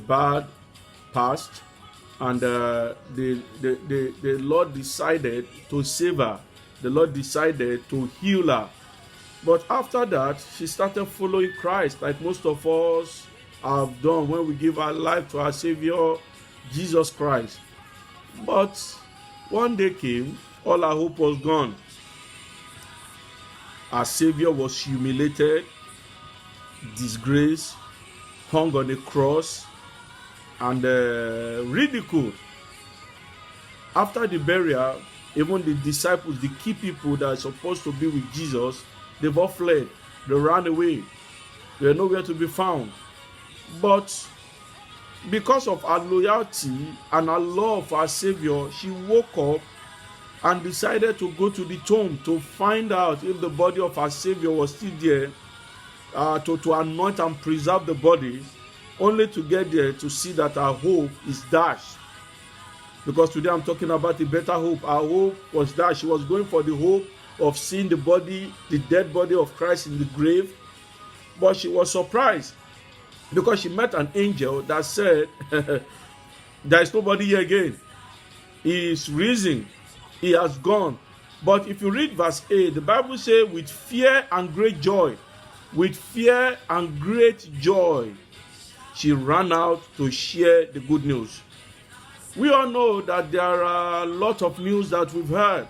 bad past, and the Lord decided to save her. The Lord decided to heal her. But after that, she started following Christ, like most of us have done when we give our life to our Savior, Jesus Christ. But one day came, all our hope was gone. Our Savior was humiliated, disgraced, hung on a cross, and ridiculed. After the burial, even the disciples, the key people that are supposed to be with Jesus, they've all fled. They ran away. They were nowhere to be found. But because of our loyalty and our love for our Savior, she woke up and decided to go to the tomb to find out if the body of our Savior was still there, to anoint and preserve the body, only to get there to see that our hope is dashed. Because today I'm talking about a better hope. Our hope was dashed. She was going for the hope of seeing the body, the dead body of Christ in the grave. But she was surprised because she met an angel that said, there is nobody here again. He is risen. He has gone. But if you read verse 8, the Bible says, with fear and great joy, with fear and great joy, she ran out to share the good news. We all know that there are a lot of news that we've heard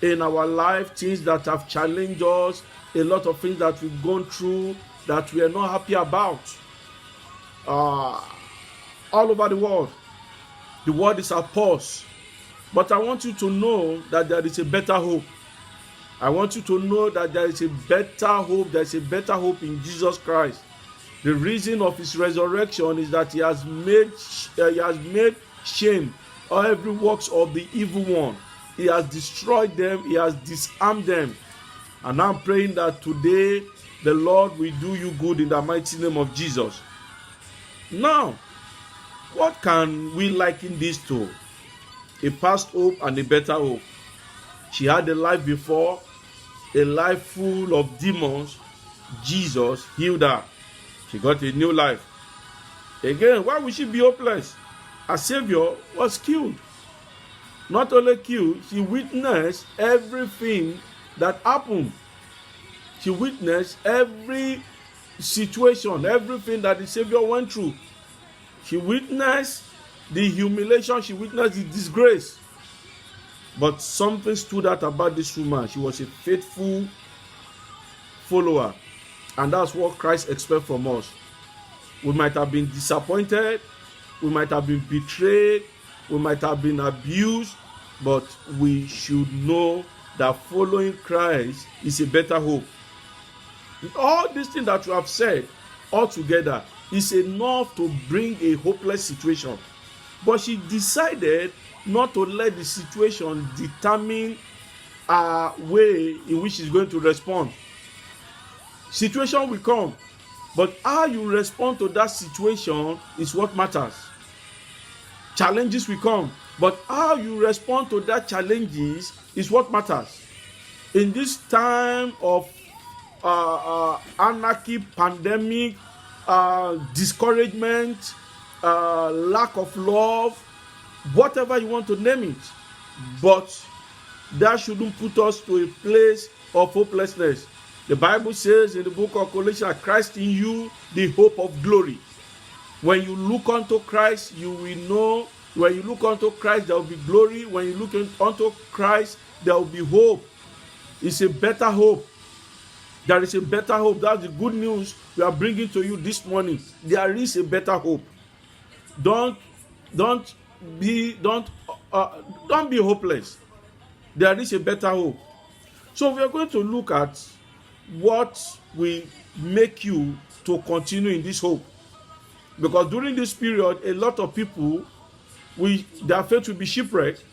in our life, things that have challenged us, a lot of things that we've gone through that we are not happy about. All over the world is at pause. But I want you to know that there is a better hope. I want you to know that there is a better hope. There is a better hope in Jesus Christ. The reason of his resurrection is that he has made shame all every works of the evil one. He has destroyed them. He has disarmed them. And I'm praying that today the Lord will do you good in the mighty name of Jesus. Now, what can we liken this to? A past hope and a better hope. She had a life before, a life full of demons. Jesus healed her. She got a new life. Again, why would she be hopeless? Her Savior was killed. Not only killed, she witnessed everything that happened. She witnessed every situation, everything that the Savior went through. She witnessed the humiliation, she witnessed the disgrace. But something stood out about this woman. She was a faithful follower. And that's what Christ expects from us. We might have been disappointed, we might have been betrayed, we might have been abused, but we should know that following Christ is a better hope. All these things that you have said altogether is enough to bring a hopeless situation. But she decided not to let the situation determine a way in which she's going to respond. Situation will come, but how you respond to that situation is what matters. Challenges will come, but how you respond to that challenges is what matters. In this time of anarchy, pandemic, discouragement, lack of love, whatever you want to name it, but that shouldn't put us to a place of hopelessness. The Bible says in the book of Colossians, Christ in you, the hope of glory. When you look unto Christ, you will know. When you look unto Christ, there will be glory. When you look unto Christ, there will be hope. It's a better hope. There is a better hope. That's the good news we are bringing to you this morning. There is a better hope. Don't be hopeless. There is a better hope. So we are going to look at what will make you to continue in this hope. Because during this period, a lot of people, their faith will be shipwrecked.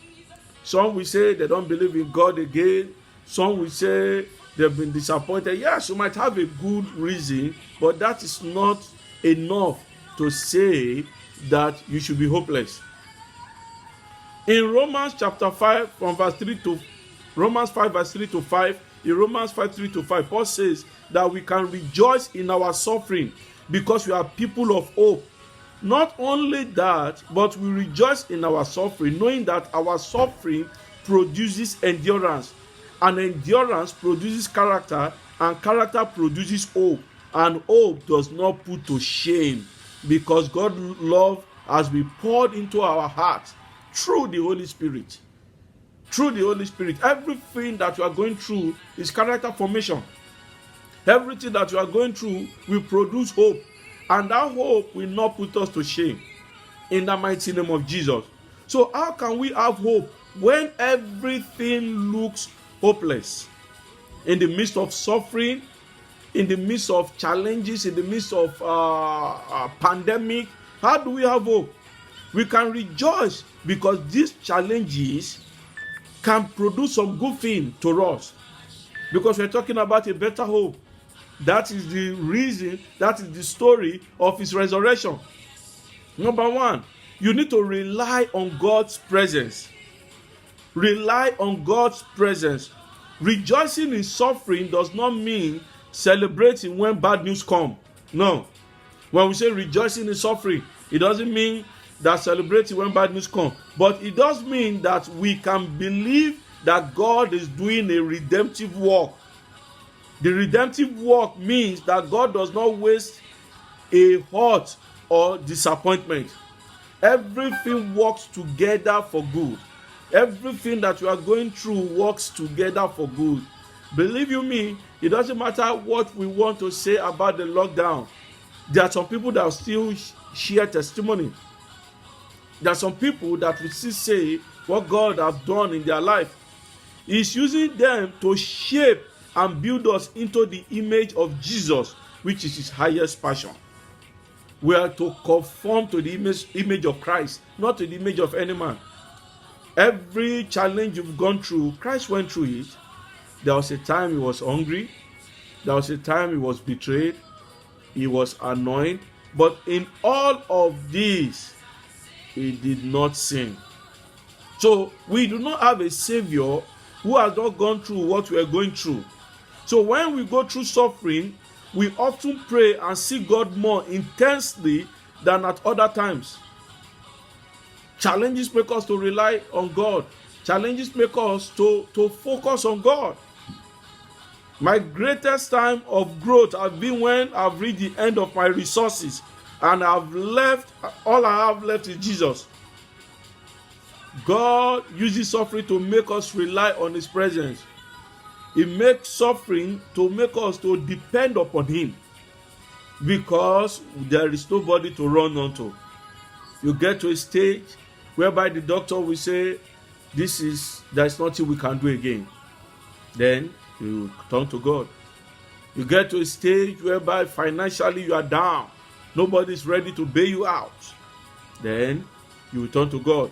Some will say they don't believe in God again. Some will say they've been disappointed. Yes, you might have a good reason, but that is not enough to say that you should be hopeless. In Romans chapter 5, from verse 3 to Romans 5, verse 3 to 5, in Romans 5, 3 to 5, Paul says that we can rejoice in our suffering because we are people of hope. Not only that, but we rejoice in our suffering, knowing that our suffering produces endurance, and endurance produces character, and character produces hope, and hope does not put to shame, because God's love has been poured into our hearts through the Holy Spirit. Through the Holy Spirit, everything that you are going through is character formation. Everything that you are going through will produce hope, and that hope will not put us to shame, in the mighty name of Jesus. So how can we have hope when everything looks hopeless? In the midst of suffering, in the midst of challenges, in the midst of pandemic, how do we have hope? We can rejoice because these challenges can produce some good thing to us, because we're talking about a better hope. That is the reason, that is the story of his resurrection. Number one, you need to rely on God's presence. Rely on God's presence. Rejoicing in suffering does not mean celebrating when bad news come. No. When we say rejoicing in suffering, it doesn't mean that celebrating when bad news come. But it does mean that we can believe that God is doing a redemptive work. The redemptive work means that God does not waste a hurt or disappointment. Everything works together for good. Everything that you are going through works together for good. Believe you me, it doesn't matter what we want to say about the lockdown. There are some people that still share testimony. There are some people that will still say what God has done in their life. He's using them to shape and build us into the image of Jesus, which is his highest passion. We are to conform to the image of Christ, not to the image of any man. Every challenge you've gone through, Christ went through it. There was a time he was hungry. There was a time he was betrayed. He was annoyed. But in all of this, he did not sin. So we do not have a Savior who has not gone through what we are going through. So when we go through suffering, we often pray and seek God more intensely than at other times. Challenges make us to rely on God. Challenges make us to focus on God. My greatest time of growth has been when I've reached the end of my resources and I've left, all I have left is Jesus. God uses suffering to make us rely on his presence. He makes suffering to make us to depend upon him, because there is nobody to run onto. You get to a stage whereby the doctor will say, there's nothing we can do again. Then you turn to God. You get to a stage whereby financially you are down. Nobody is ready to bail you out. Then you turn to God.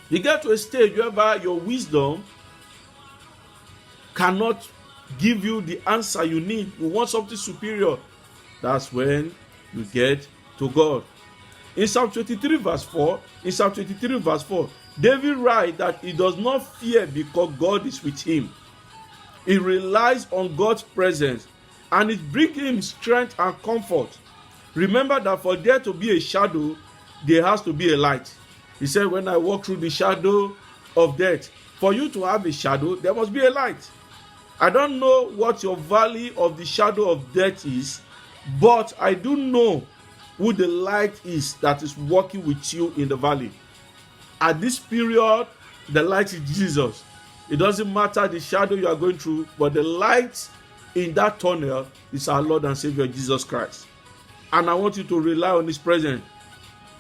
You get to a stage whereby your wisdom cannot give you the answer you need. You want something superior. That's when you get to God. In Psalm 23 verse 4, David writes that he does not fear because God is with him. He relies on God's presence, and it brings him strength and comfort. Remember that for there to be a shadow, there has to be a light. He said, when I walk through the shadow of death, for you to have a shadow, there must be a light. I don't know what your valley of the shadow of death is, but I do know who the light is that is walking with you in the valley. At this period, the light is Jesus. It doesn't matter the shadow you are going through, but the light in that tunnel is our Lord and Savior Jesus Christ. And I want you to rely on his presence.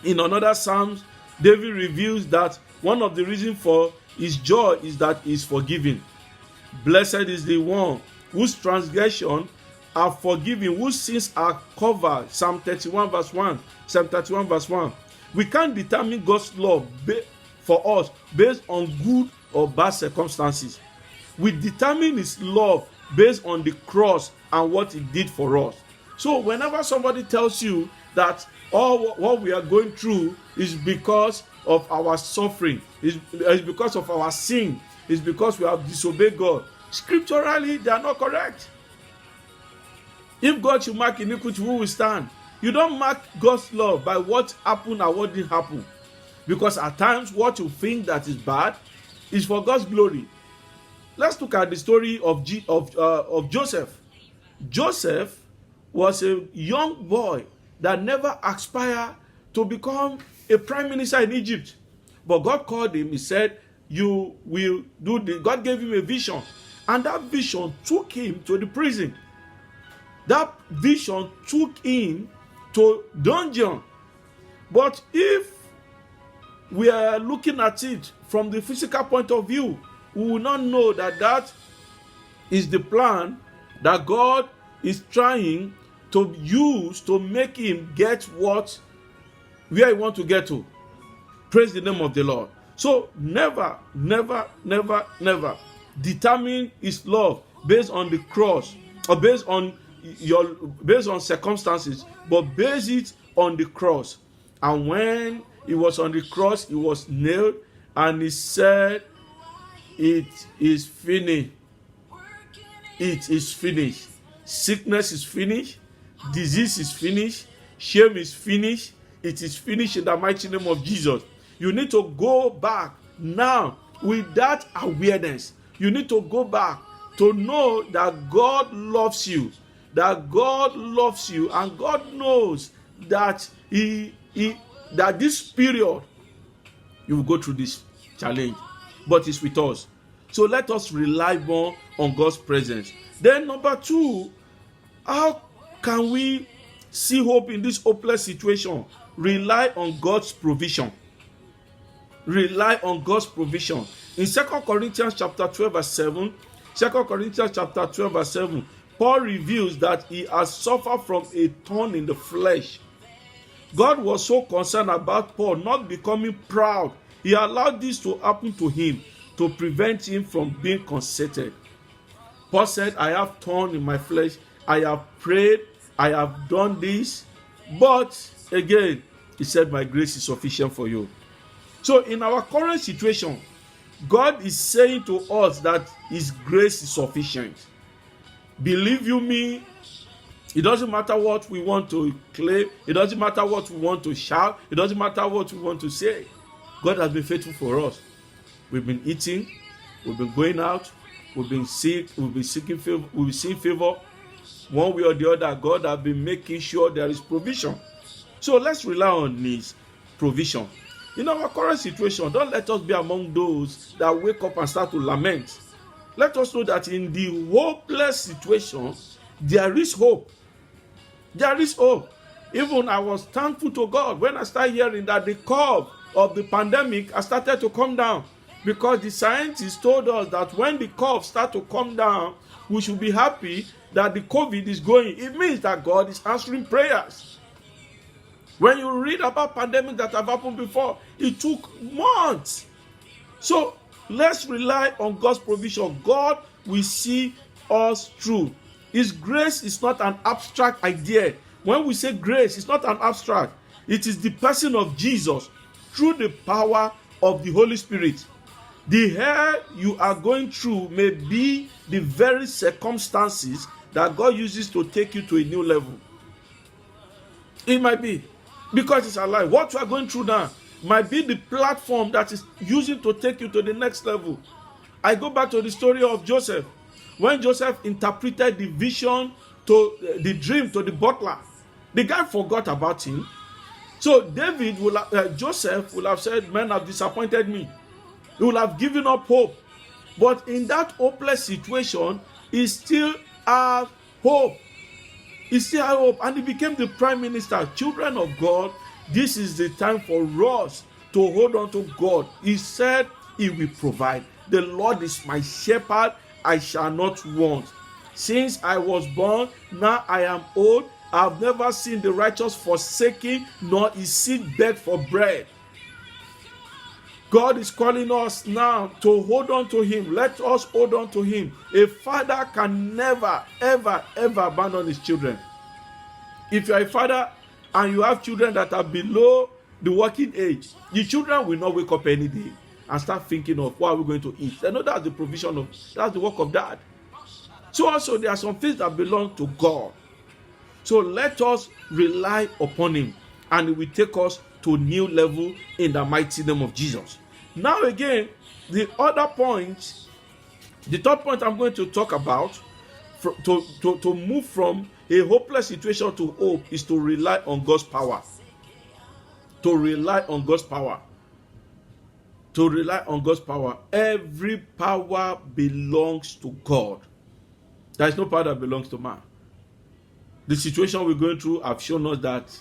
In another Psalms, David reveals that one of the reasons for his joy is that he is forgiven. Blessed is the one whose transgression are forgiven, whose sins are covered. Psalm 31 verse 1. Psalm 31 verse 1. We can't determine God's love for us based on good or bad circumstances. We determine his love based on the cross and what he did for us. So whenever somebody tells you that all what we are going through is because of our suffering, is because of our sin, is because we have disobeyed God, scripturally they are not correct. If God should mark iniquity, who will stand? You don't mark God's love by what happened or what didn't happen. Because at times what you think that is bad is for God's glory. Let's look at the story of Joseph. Joseph was a young boy that never aspired to become a prime minister in Egypt. But God called him. He said, you will do this. God gave him a vision. And that vision took him to the prison. That vision took him to dungeon. But if we are looking at it from the physical point of view, we will not know that that is the plan that God is trying to use to make him get where he wants to get to. Praise the name of the Lord. So never determine his love based on the cross or based on circumstances, but base it on the cross. And when he was on the cross, he was nailed, and he said, "It is finished. It is finished. Sickness is finished. Disease is finished. Shame is finished. It is finished in the mighty name of Jesus." You need to go back now with that awareness. You need to go back to know that God loves you. That God loves you, and God knows that that this period you will go through this challenge, but it's with us. So let us rely more on God's presence. Then number 2, how can we see hope in this hopeless situation? Rely on God's provision. Rely on God's provision. In 2 Corinthians chapter 12 verse 7, 2 Corinthians chapter 12 verse 7, Paul reveals that he has suffered from a thorn in the flesh. God was so concerned about Paul not becoming proud. He allowed this to happen to him to prevent him from being conceited. Paul said, "I have thorn in my flesh. I have prayed. I have done this." But again, he said, "My grace is sufficient for you." So in our current situation, God is saying to us that his grace is sufficient. Believe you me, it doesn't matter what we want to claim. It doesn't matter what we want to shout. It doesn't matter what we want to say. God has been faithful for us. We've been eating. We've been going out. We've been sick. We've been seeking favor. We've been seeing favor. One way or the other, God has been making sure there is provision. So let's rely on his provision. In our current situation, don't let us be among those that wake up and start to lament. Let us know that in the hopeless situation, there is hope. There is hope. Even I was thankful to God when I started hearing that the curve of the pandemic has started to come down, because the scientists told us that when the curve starts to come down, we should be happy that the COVID is going. It means that God is answering prayers. When you read about pandemic that have happened before, it took months. So let's rely on God's provision. God will see us through. His grace is not an abstract idea. When we say grace, it's not an abstract. It is the person of Jesus through the power of the Holy Spirit. The hell you are going through may be the very circumstances that God uses to take you to a new level. It might be because it's alive. What you are going through now might be the platform that is using to take you to the next level. I go back to the story of Joseph. When Joseph interpreted the vision to the dream to the butler, the guy forgot about him. So Joseph will have said, "Men have disappointed me." He will have given up hope. But in that hopeless situation, he still has hope. He still had hope, and he became the prime minister. Children of God, this is the time for us to hold on to God. He said he will provide. The Lord is my shepherd, I shall not want. Since I was born, now I am old, I have never seen the righteous forsaken, nor his seed beg for bread. God is calling us now to hold on to him. Let us hold on to him. A father can never, ever, ever abandon his children. If you are a father and you have children that are below the working age, the children will not wake up any day and start thinking of what are we going to eat. They know that's the provision of, that's the work of dad. So also there are some things that belong to God. So let us rely upon him, and it will take us to a new level in the mighty name of Jesus. Now again, the third point I'm going to talk about, to move from a hopeless situation to hope, is to rely on God's power. To rely on God's power. To rely on God's power. Every power belongs to God. There is no power that belongs to man. The situation we're going through have shown us that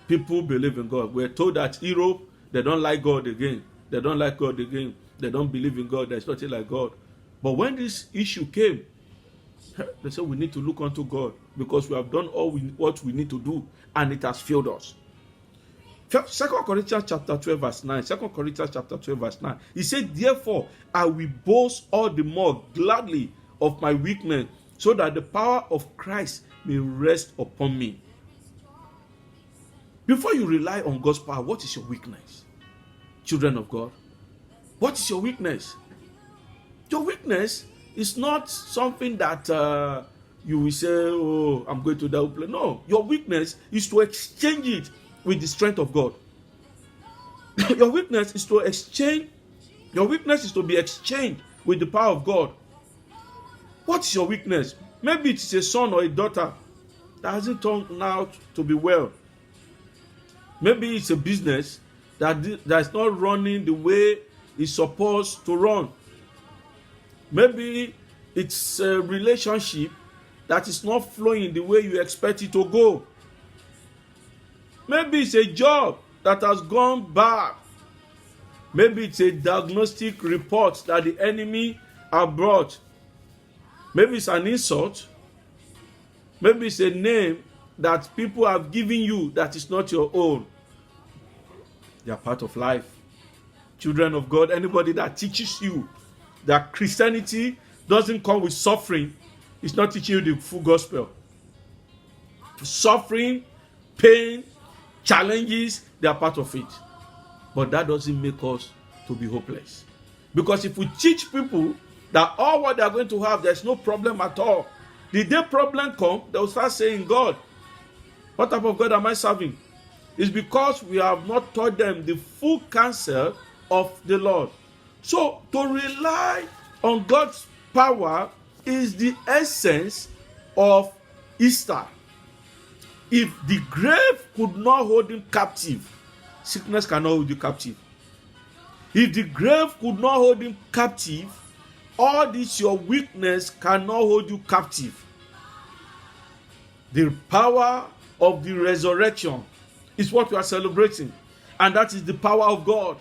people believe in God. We're told that Europe, they don't like God again. They don't like God again. They don't believe in God. There's nothing like God. But when this issue came, they said we need to look unto God, because we have done what we need to do, and it has failed us. 2 Corinthians chapter 12 verse 9. 2 Corinthians chapter 12 verse 9. He said, therefore, I will boast all the more gladly of my weakness, so that the power of Christ may rest upon me. Before you rely on God's power, what is your weakness? Children of God, what is your weakness? Your weakness is not something that you will say, oh, I'm going to that place. No, your weakness is to exchange it with the strength of God. Your weakness is to be exchanged with the power of God. What is your weakness? Maybe it's a son or a daughter that hasn't turned out to be well. Maybe it's a business that is not running the way it's supposed to run. Maybe it's a relationship that is not flowing the way you expect it to go. Maybe it's a job that has gone bad. Maybe it's a diagnostic report that the enemy have brought. Maybe it's an insult. Maybe it's a name that people have given you that is not your own. They are part of life. Children of God, anybody that teaches you that Christianity doesn't come with suffering is not teaching you the full gospel. Suffering, pain, challenges, they are part of it. But that doesn't make us to be hopeless. Because if we teach people that all what they are going to have, there's no problem at all, the day problem comes, they'll start saying, God, what type of God am I serving? It's because we have not taught them the full counsel of the Lord. So to rely on God's power is the essence of Easter. If the grave could not hold him captive, sickness cannot hold you captive. If the grave could not hold him captive, all this your weakness cannot hold you captive. The power of the resurrection is what we are celebrating, and that is the power of God.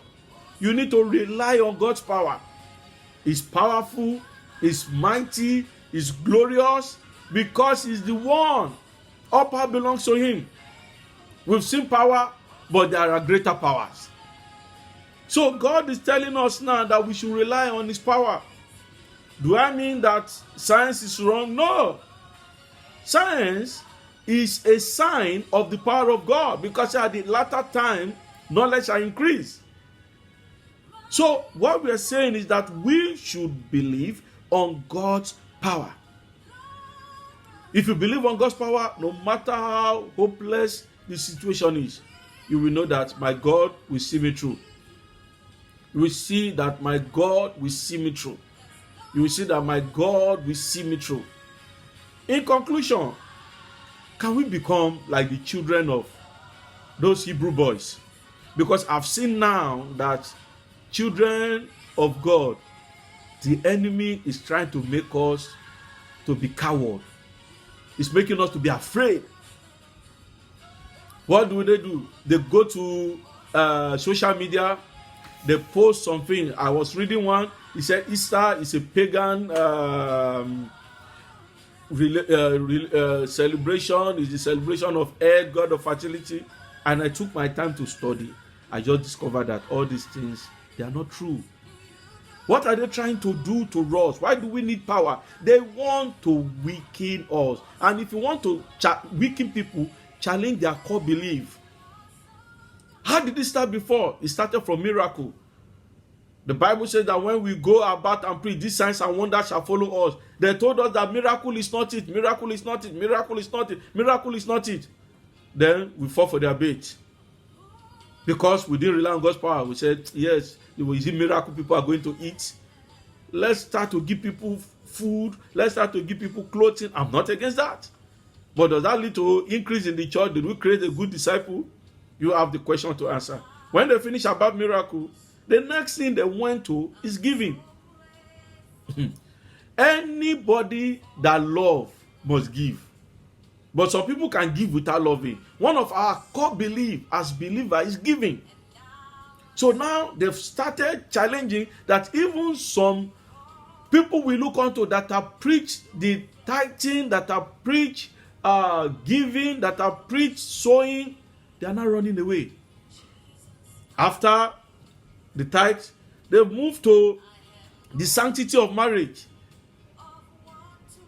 You need to rely on God's power. It's powerful, it's mighty, it's glorious, because He's the one. All power belongs to Him. We've seen power, but there are greater powers. So God is telling us now that we should rely on His power. Do I mean that science is wrong? No. Science is a sign of the power of God, because at the latter time, knowledge shall increase. So what we are saying is that we should believe on God's power. If you believe on God's power, no matter how hopeless the situation is, you will know that my God will see me through. You will see that my God will see me through. You will see that my God will see me through. In conclusion, can we become like the children of those Hebrew boys? Because I've seen now that children of God, the enemy is trying to make us to be coward. It's making us to be afraid. What do? They go to social media, they post something. I was reading one. He said Easter is a pagan celebration. It's the celebration of air, god of fertility. And I took my time to study. I just discovered that all these things, they are not true. What are they trying to do to us? Why do we need power? They want to weaken us. And if you want to weaken people, challenge their core belief. How did it start before? It started from miracle. The Bible says that when we go about and preach, these signs and wonders shall follow us. They told us that miracle is not it, miracle is not it, miracle is not it, miracle is not it. Then we fall for their bait. Because we didn't rely on God's power. We said, yes, is it miracle people are going to eat? Let's start to give people food. Let's start to give people clothing. I'm not against that. But does that lead to increase in the church? Did we create a good disciple? You have the question to answer. When they finish about miracle, the next thing they went to is giving. Anybody that loves must give. But some people can give without loving. One of our core beliefs as believers is giving. So now they've started challenging that even some people we look onto that have preached the tithing, that have preached giving, that have preached sowing, they are not running away. After the tithes, they've moved to the sanctity of marriage.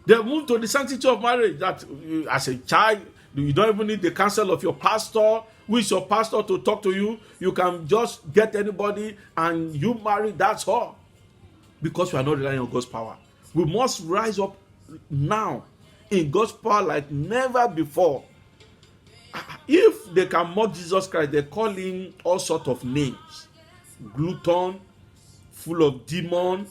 They've moved to the sanctity of marriage that as a child, you don't even need the counsel of your pastor. Who is your pastor to talk to you? You can just get anybody and you marry, that's all. Because we are not relying on God's power. We must rise up now in God's power like never before. If they can mock Jesus Christ, they call him all sorts of names. Glutton, full of demon.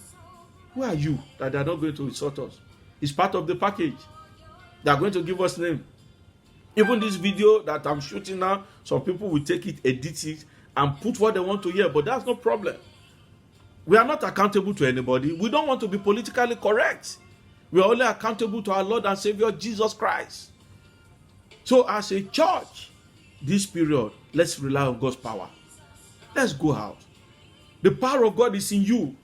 Who are you that they are not going to insult us? It's part of the package. They are going to give us name. Even this video that I'm shooting now, some people will take it, edit it, and put what they want to hear, but that's no problem. We are not accountable to anybody. We don't want to be politically correct. We are only accountable to our Lord and Savior, Jesus Christ. So as a church, this period, let's rely on God's power. Let's go out. The power of God is in you.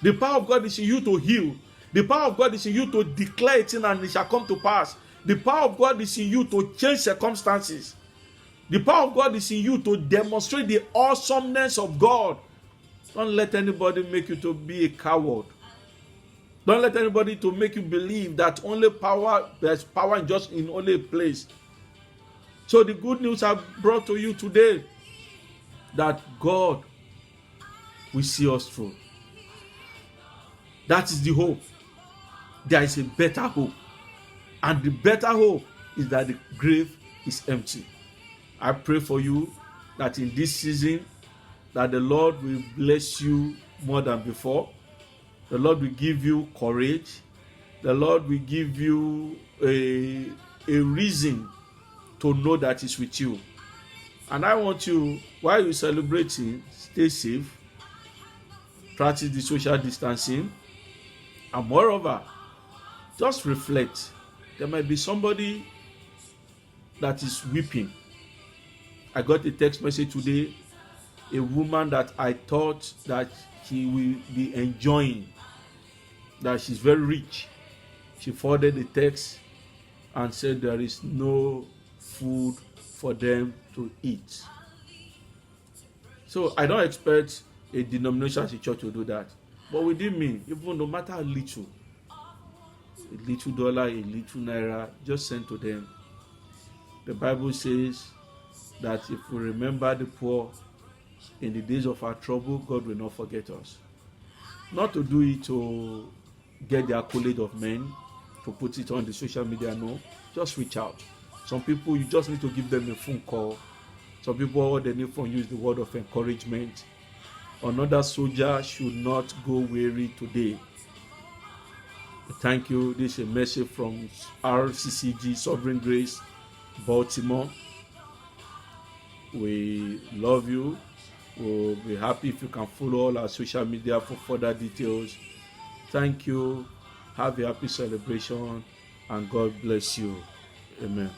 The power of God is in you to heal. The power of God is in you to declare it and it shall come to pass. The power of God is in you to change circumstances. The power of God is in you to demonstrate the awesomeness of God. Don't let anybody make you to be a coward. Don't let anybody to make you believe that only power, there's power just in only a place. So the good news I brought to you today, that God will see us through. That is the hope. There is a better hope. And the better hope is that the grave is empty. I pray for you that in this season, that the Lord will bless you more than before. The Lord will give you courage. The Lord will give you a reason to know that He's with you. And I want you, while you're celebrating, stay safe, practice the social distancing, and moreover, just reflect. There might be somebody that is weeping. I got a text message today, a woman that I thought that she will be enjoying, that she's very rich. She forwarded the text and said there is no food for them to eat. So I don't expect a denomination as a church to do that. But within me, even no matter how little, a little dollar, a little naira, just send to them. The Bible says that if we remember the poor in the days of our trouble, God will not forget us. Not to do it to get the accolade of men, to put it on the social media, no. Just reach out. Some people, you just need to give them a phone call. Some people, all they need from you is the word of encouragement. Another soldier should not go weary today. Thank you. This is a message from RCCG Sovereign Grace, Baltimore. We love you. We'll be happy if you can follow all our social media for further details. Thank you. Have a happy celebration and God bless you. Amen.